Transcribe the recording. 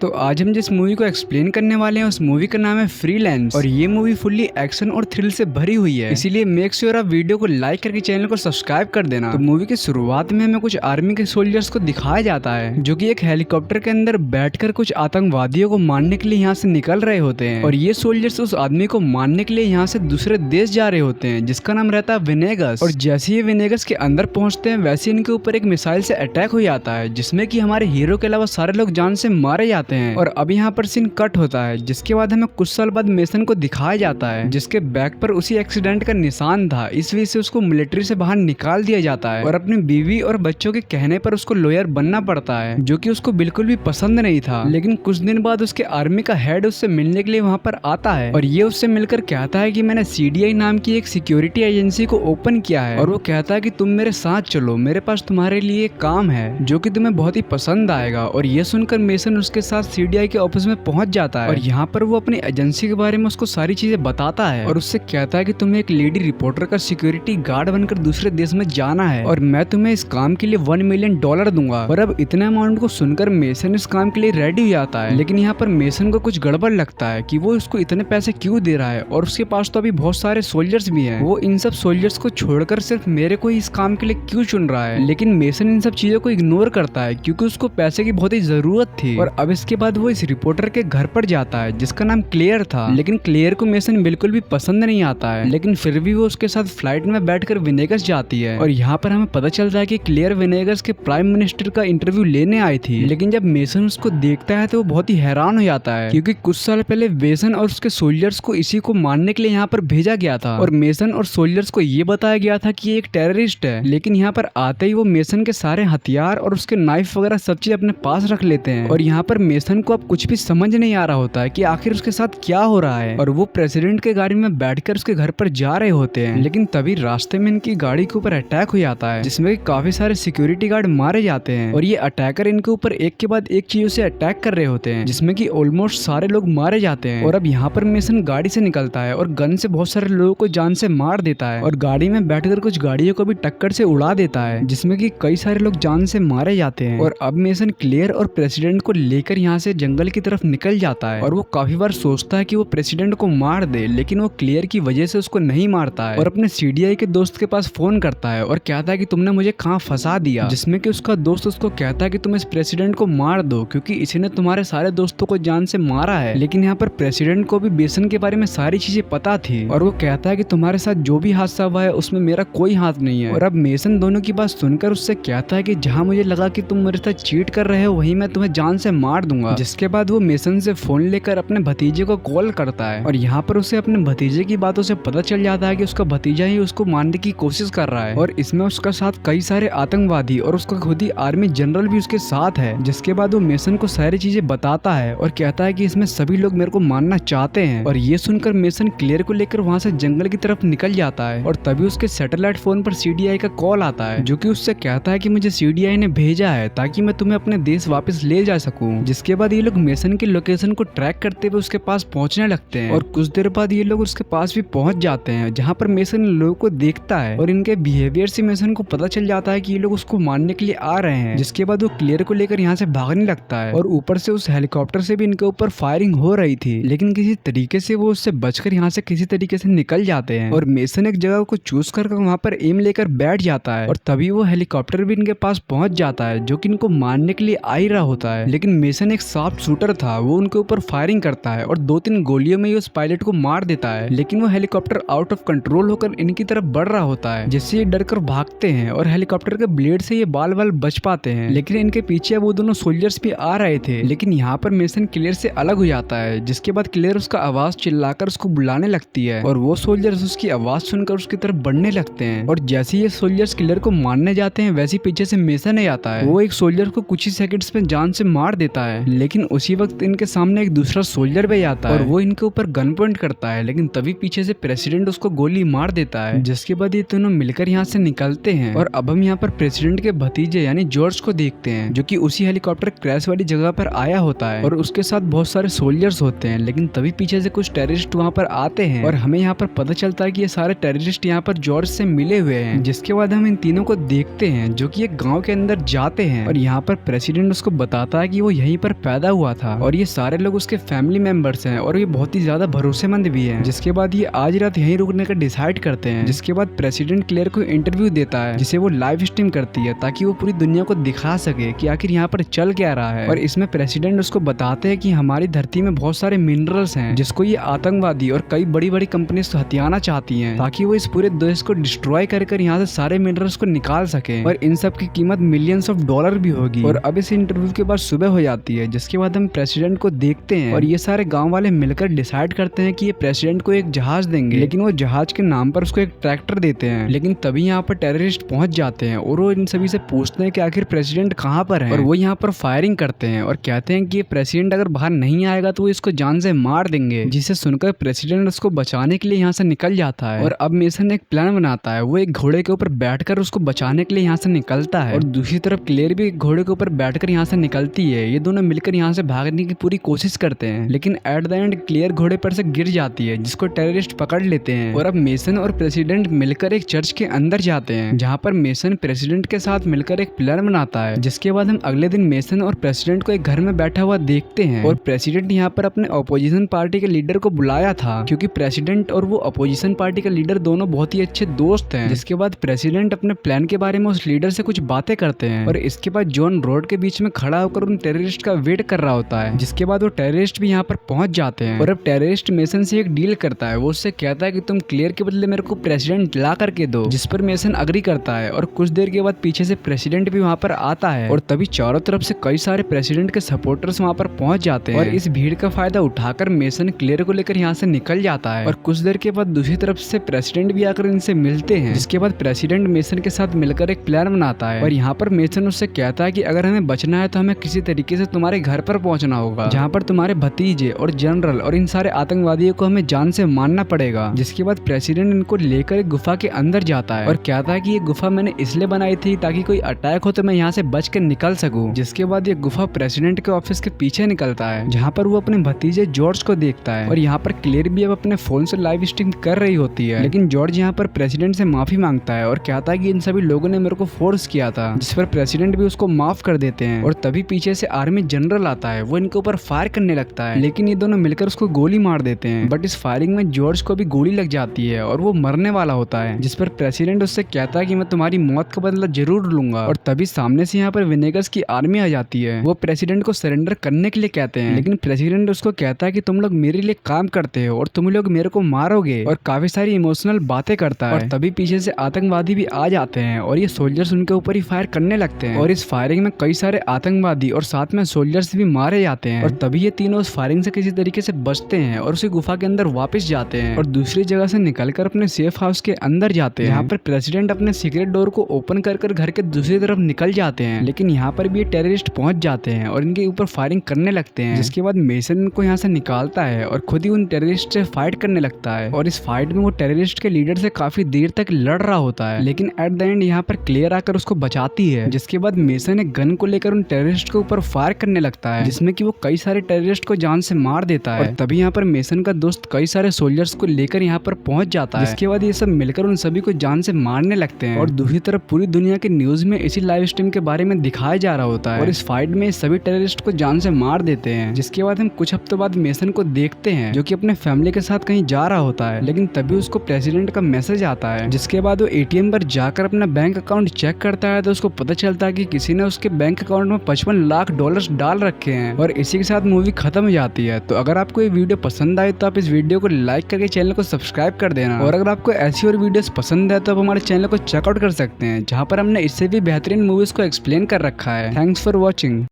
तो आज हम जिस मूवी को एक्सप्लेन करने वाले हैं उस मूवी का नाम है फ्रीलांस और ये मूवी फुल्ली एक्शन और थ्रिल से भरी हुई है, इसीलिए मेक श्योर आप वीडियो को लाइक करके चैनल को सब्सक्राइब कर देना। तो मूवी की शुरुआत में हमें कुछ आर्मी के सोल्जर्स को दिखाया जाता है जो कि एक हेलीकॉप्टर के अंदर बैठकर कुछ आतंकवादियों को मारने के लिए यहाँ से निकल रहे होते हैं और ये सोल्जर्स उस आदमी को मारने के लिए यहाँ से दूसरे देश जा रहे होते हैं जिसका नाम रहता है विनेगस। और जैसे ही विनेगस के अंदर पहुंचते हैं वैसे इनके ऊपर एक मिसाइल से अटैक हो जाता है जिसमें कि हमारे हीरो के अलावा सारे लोग जान से मारे जाते हैं। और अब यहाँ पर सीन कट होता है जिसके बाद हमें कुछ साल बाद मेसन को दिखाया जाता है जिसके बैक पर उसी एक्सीडेंट का निशान था, इस वजह से उसको मिलिट्री से बाहर निकाल दिया जाता है और अपनी बीवी और बच्चों के कहने पर उसको लॉयर बनना पड़ता है जो कि उसको बिल्कुल भी पसंद नहीं था। लेकिन कुछ दिन बाद उसके आर्मी का हेड उससे मिलने के लिए वहाँ पर आता है और ये उससे मिलकर कहता है कि मैंने CDI नाम की एक सिक्योरिटी एजेंसी को ओपन किया है और वो कहता है कि तुम मेरे साथ चलो, मेरे पास तुम्हारे लिए एक काम है जो कि तुम्हें बहुत ही पसंद आएगा। और ये सुनकर मेसन उसके साथ CDI के ऑफिस में पहुंच जाता है और यहाँ पर वो अपनी एजेंसी के बारे में उसको सारी चीजें बताता है और उससे कहता है कि तुम्हें एक लेडी रिपोर्टर का सिक्योरिटी गार्ड बनकर दूसरे देश में जाना है और मैं तुम्हें इस काम के लिए $1 मिलियन दूंगा। और अब इतने अमाउंट को सुनकर मेसन इस काम के लिए रेडी हो जाता है, लेकिन यहाँ पर मेसन को कुछ गड़बड़ लगता है कि वो उसको इतने पैसे क्यों दे रहा है और उसके पास तो अभी बहुत सारे सोल्जर्स भी हैं, वो इन सब सोल्जर्स को छोड़कर सिर्फ मेरे को ही इस काम के लिए क्यों चुन रहा है। लेकिन मेसन इन सब चीजों को इग्नोर करता है क्योंकि उसको पैसे की बहुत ही जरूरत थी। और अब इसके बाद वो इस रिपोर्टर के घर पर जाता है जिसका नाम क्लेयर था, लेकिन क्लेयर को मेसन बिल्कुल भी पसंद नहीं आता है, लेकिन फिर भी वो उसके साथ फ्लाइट में बैठकर विनेगस जाती है। और यहाँ पर हमें पता चलता है कि क्लेयर विनेगस के प्राइम मिनिस्टर का इंटरव्यू लेने आई थी, लेकिन जब मेसन उसको देखता है तो वो बहुत ही हैरान हो जाता है क्योंकि कुछ साल पहले मेसन और उसके सोल्जर्स को इसी को मारने के लिए यहाँ पर भेजा गया था और मेसन और सोल्जर्स को ये बताया गया था कि ये एक टेररिस्ट है। लेकिन यहाँ पर आते ही वो मेसन के सारे हथियार और उसके नाइफ वगैरह सब चीज अपने पास रख लेते हैं और यहाँ पर मेसन को अब कुछ भी समझ नहीं आ रहा होता है कि आखिर उसके साथ क्या हो रहा है। और वो प्रेसिडेंट के गाड़ी में बैठकर उसके घर पर जा रहे होते हैं, लेकिन तभी रास्ते में इनकी गाड़ी के ऊपर अटैक हो जाता है जिसमें काफी सारे सिक्योरिटी गार्ड मारे जाते हैं और ये अटैकर इनके ऊपर एक के बाद एक चीजों से अटैक कर रहे होते हैं जिसमें कि ऑलमोस्ट सारे लोग मारे जाते हैं। और अब यहाँ पर मेसन गाड़ी से निकलता है और गन से बहुत सारे लोगों को जान से मार देता है और गाड़ी में बैठकर कुछ गाड़ियों को भी टक्कर से उड़ा देता है जिसमें कि कई सारे लोग जान से मारे जाते हैं। और अब मेसन क्लेयर और प्रेसिडेंट को लेकर यहाँ से जंगल की तरफ निकल जाता है और वो काफी बार सोचता है कि वो प्रेसिडेंट को मार दे, लेकिन वो क्लेयर की वजह से उसको नहीं मारता है और अपने CDI के दोस्त के पास फोन करता है और कहता है कि तुमने मुझे कहाँ फंसा दिया, जिसमें कि उसका दोस्त उसको कहता है कि तुम इस प्रेसिडेंट को मार दो क्योंकि इसी ने तुम्हारे सारे दोस्तों को जान से मारा है। लेकिन यहाँ पर प्रेसिडेंट को भी मेसन के बारे में सारी चीजें पता थी और वो कहता है कि तुम्हारे साथ जो भी हादसा हुआ है उसमें मेरा कोई हाथ नहीं है। और अब मेसन दोनों की बात सुनकर उससे कहता है कि जहाँ मुझे लगा कि तुम मेरे साथ चीट कर रहे हो वहीं मैं तुम्हें जान से मार दूंगा। जिसके बाद वो मेसन से फोन लेकर अपने भतीजे को कॉल करता है और यहाँ पर उसे अपने भतीजे की बातों से पता चल जाता है कि उसका भतीजा ही उसको मारने की कोशिश कर रहा है और इसमें उसका साथ कई सारे आतंकवादी और उसका खुद ही आर्मी जनरल भी उसके साथ है। जिसके बाद वो मेसन को सारी चीजें बताता है और कहता है कि इसमें सभी लोग मेरे को मारना चाहते हैं। और ये सुनकर मेसन क्लियर को लेकर वहाँ से जंगल की तरफ निकल जाता है और तभी उसके सैटेलाइट फोन पर CDI का कॉल आता है जो कि उससे कहता है कि मुझे CDI ने भेजा है ताकि मैं तुम्हें अपने देश वापस ले जा सकूं। जिसके बाद ये लोग मेसन की लोकेशन को ट्रैक करते हुए उसके पास पहुंचने लगते हैं और कुछ देर बाद ये लोग उसके पास भी पहुंच जाते हैं जहां पर मेसन लोगों को देखता है और इनके बिहेवियर से मेसन को पता चल जाता है कि ये लोग उसको मारने के लिए आ रहे हैं। जिसके बाद वो क्लियर को लेकर यहाँ से भागने लगता है और ऊपर से उस हेलीकॉप्टर से भी इनके ऊपर फायरिंग हो रही थी, लेकिन किसी तरीके से वो उससे बचकर यहाँ से किसी तरीके से निकल जाते हैं और मेसन एक जगह को चूज कर वहाँ पर एम लेकर बैठ जाता है और तभी वो हेलीकॉप्टर भी इनके पास पहुंच जाता है जो कि इनको मारने के लिए आ ही रहा होता है। लेकिन मेसन एक शार्प शूटर था, वो उनके ऊपर फायरिंग करता है और 2-3 गोलियों में ही उस पायलट को मार देता है, लेकिन वो हेलीकॉप्टर आउट ऑफ कंट्रोल होकर इनकी तरफ बढ़ रहा होता है जिससे ये डर कर भागते हैं और हेलीकॉप्टर के ब्लेड से ये बाल बच पाते हैं। लेकिन इनके पीछे वो दोनों सोल्जर्स भी आ रहे थे, लेकिन यहाँ पर मेसन क्लियर से अलग हो जाता है। जिसके बाद क्लियर उसका आवाज चिल्लाकर उसको बुलाने लगती है और वो सोल्जर्स उसकी आवाज सुनकर उसकी तरफ बढ़ने लगते हैं और जैसे ये सोल्जर्स क्लियर को मारने जाते हैं वैसे पीछे से मेसन नहीं आता है, वो एक सोल्जर को कुछ ही सेकंड्स में जान से मार देता है। लेकिन उसी वक्त इनके सामने एक दूसरा सोल्जर भी आता है और वो इनके ऊपर गन पॉइंट करता है, लेकिन तभी पीछे से प्रेसिडेंट उसको गोली मार देता है। जिसके बाद ये दोनों मिलकर यहाँ से निकलते हैं और अब हम यहाँ पर प्रेसिडेंट के भतीजे यानी जॉर्ज को देखते हैं जो कि उसी हेलीकॉप्टर क्रैश वाली जगह पर आया होता है और उसके साथ बहुत सारे सोल्जर्स होते हैं। लेकिन तभी पीछे से कुछ टेररिस्ट वहाँ पर आते हैं और हमें यहाँ पर पता चलता है कि ये सारे टेररिस्ट यहाँ पर जॉर्ज से मिले हुए हैं। जिसके बाद हम इन तीनों को देखते हैं जो कि एक गांव के अंदर जाते हैं और यहाँ पर प्रेसिडेंट उसको बताता है कि वो यहीं पर पर पैदा हुआ था और ये सारे लोग उसके फैमिली मेंबर्स हैं और ये बहुत ही ज्यादा भरोसेमंद भी हैं। जिसके बाद ये आज रात यहीं रुकने का डिसाइड करते हैं। जिसके बाद प्रेसिडेंट क्लेयर को इंटरव्यू देता है जिसे वो लाइव स्ट्रीम करती है ताकि वो पूरी दुनिया को दिखा सके कि आखिर यहाँ पर चल क्या रहा है। और इसमें प्रेसिडेंट उसको बताते हैं कि हमारी धरती में बहुत सारे मिनरल्स हैं जिसको ये आतंकवादी और कई बड़ी बड़ी कंपनीज हथियाना चाहती हैं ताकि वो इस पूरे देश को डिस्ट्रॉय कर यहाँ से सारे मिनरल्स को निकाल सके और इन सब की कीमत मिलियंस ऑफ डॉलर भी होगी। और अब इस इंटरव्यू के बाद सुबह हो जाती है जिसके बाद हम प्रेसिडेंट को देखते हैं और ये सारे गांव वाले मिलकर डिसाइड करते हैं कि ये प्रेसिडेंट को एक जहाज देंगे, लेकिन वो जहाज के नाम पर उसको एक ट्रैक्टर देते हैं। लेकिन तभी यहाँ पर टेररिस्ट पहुंच जाते हैं और वो इन सभी से पूछते हैं कि आखिर प्रेसिडेंट कहाँ पर है और वो यहाँ पर फायरिंग करते हैं और कहते हैं कि ये प्रेसिडेंट अगर बाहर नहीं आएगा तो वो इसको जान से मार देंगे। जिसे सुनकर प्रेसिडेंट उसको बचाने के लिए यहाँ से निकल जाता है और अब मेसन एक प्लान बनाता है। वो एक घोड़े के ऊपर बैठकर उसको बचाने के लिए यहाँ से निकलता है और दूसरी तरफ क्लेयर भी घोड़े के ऊपर बैठकर यहाँ से निकलती है। ये दोनों मिलकर यहाँ से भागने की पूरी कोशिश करते हैं लेकिन एट द एंड क्लेयर घोड़े पर से गिर जाती है जिसको टेररिस्ट पकड़ लेते हैं। और अब मेसन और प्रेसिडेंट मिलकर एक चर्च के अंदर जाते हैं जहाँ पर मेसन प्रेसिडेंट के साथ मिलकर एक प्लान बनाता है। जिसके बाद हम अगले दिन मेसन और प्रेसिडेंट को एक घर में बैठा हुआ देखते हैं और प्रेसिडेंट यहाँ पर अपने अपोजिशन पार्टी के लीडर को बुलाया था क्योंकि प्रेसिडेंट और वो अपोजिशन पार्टी का लीडर दोनों बहुत ही अच्छे दोस्त हैं। जिसके बाद प्रेसिडेंट अपने प्लान के बारे में उस लीडर से कुछ बातें करते हैं और इसके बाद जॉन रोड के बीच में खड़ा होकर उन टेररिस्ट का वेट कर रहा होता है। जिसके बाद वो टेररिस्ट भी यहाँ पर पहुंच जाते हैं और अब टेररिस्ट मेसन से एक डील करता है। वो उससे कहता है कि तुम क्लियर के बदले मेरे को प्रेसिडेंट ला करके दो, जिस पर मेसन अग्री करता है और कुछ देर के बाद पीछे से प्रेसिडेंट भी वहाँ पर आता है और तभी चारों तरफ से कई सारे प्रेसिडेंट के सपोर्टर्स वहाँ पर पहुंच जाते हैं और इस भीड़ का फायदा उठाकर मेसन क्लियर को लेकर यहाँ से निकल जाता है। और कुछ देर के बाद दूसरी तरफ से प्रेसिडेंट भी आकर इनसे मिलते हैं। जिसके बाद प्रेसिडेंट मेसन के साथ मिलकर एक प्लान बनाता है और यहाँ पर मेसन उससे कहता है कि अगर हमें बचना है तो हमें किसी तरीके से तुम्हारे घर पर पहुंचना होगा जहाँ पर तुम्हारे भतीजे और जनरल और इन सारे आतंकवादियों को हमें जान से मारना पड़ेगा। जिसके बाद प्रेसिडेंट इनको लेकर एक गुफा के अंदर जाता है और कहता है कि ये गुफा मैंने इसलिए बनाई थी ताकि कोई अटैक हो तो मैं यहाँ से बच कर निकल सकूं। जिसके बाद ये गुफा प्रेसिडेंट के ऑफिस के पीछे निकलता है जहाँ पर वो अपने भतीजे जॉर्ज को देखता है और यहाँ पर क्लियर भी अब अपने फोन से लाइव स्ट्रीम कर रही होती है। लेकिन जॉर्ज यहाँ पर प्रेसिडेंट से माफी मांगता है और कहता है कि इन सभी लोगों ने मेरे को फोर्स किया था, जिस पर प्रेसिडेंट भी उसको माफ कर देते हैं। और तभी पीछे से आर्मी जनरल आता है, वो इनके ऊपर फायर करने लगता है लेकिन ये दोनों मिलकर उसको गोली मार देते हैं। बट इस फायरिंग में जॉर्ज को भी गोली लग जाती है और वो मरने वाला होता है, जिस पर प्रेसिडेंट उससे कहता है कि मैं तुम्हारी मौत का बदला जरूर लूंगा। और तभी सामने से यहाँ पर विनेगर्स की आर्मी आ जाती है। वो प्रेसिडेंट को सरेंडर करने के लिए कहते हैं लेकिन प्रेसिडेंट उसको कहता है कि तुम लोग मेरे लिए काम करते हो और तुम लोग मेरे को मारोगे और काफी सारी इमोशनल बातें करता है। और तभी पीछे से आतंकवादी भी आ जाते हैं और ये सोल्जर्स उनके ऊपर ही फायर करने लगते हैं और इस फायरिंग में कई सारे आतंकवादी और साथ में सोल्जर्स भी मारे जाते हैं। और तभी ये तीनों उस फायरिंग से किसी तरीके से बचते हैं और उसी गुफा के अंदर वापस जाते हैं और दूसरी जगह से निकलकर अपने सेफ हाउस के अंदर जाते हैं। यहाँ पर प्रेसिडेंट अपने सीक्रेट डोर को ओपन कर घर के दूसरी तरफ निकल जाते हैं लेकिन यहाँ पर भी ये टेररिस्ट पहुंच जाते हैं और इनके ऊपर फायरिंग करने लगते हैं। जिसके बाद मेसन को यहाँ से निकालता है और खुद ही उन टेररिस्ट से फाइट करने लगता है और इस फाइट में वो टेररिस्ट के लीडर से काफी देर तक लड़ रहा होता है लेकिन एट द एंड यहाँ पर क्लियर आकर उसको बचाती है। जिसके बाद मेसन एक गन को लेकर उन टेररिस्ट के ऊपर फायर करने लगता है जिसमें कि वो कई सारे टेररिस्ट को जान से मार देता है। और तभी यहाँ पर मेसन का दोस्त कई सारे सोल्जर्स को लेकर यहाँ पर पहुंच जाता है। जिसके बाद ये सब मिलकर उन सभी को जान से मारने लगते हैं और दूसरी तरफ पूरी दुनिया के न्यूज में इसी लाइव स्ट्रीम के बारे में दिखाया जा रहा होता है और इस फाइट में सभी टेररिस्ट को जान से मार देते हैं। जिसके बाद हम कुछ हफ्तों बाद मेसन को देखते हैं जो कि अपने फैमिली के साथ कहीं जा रहा होता है लेकिन तभी उसको प्रेसिडेंट का मैसेज आता है। जिसके बाद वो एटीएम पर जाकर अपना बैंक अकाउंट चेक करता है तो उसको पता चलता है कि किसी ने उसके बैंक अकाउंट में $55 लाख डाल रखे हैं। और इसी के साथ मूवी खत्म हो जाती है। तो अगर आपको ये वीडियो पसंद आए तो आप इस वीडियो को लाइक करके चैनल को सब्सक्राइब कर देना और अगर आपको ऐसी और वीडियोस पसंद है तो आप हमारे चैनल को चेकआउट कर सकते हैं जहाँ पर हमने इससे भी बेहतरीन मूवीज को एक्सप्लेन कर रखा है। Thanks for watching.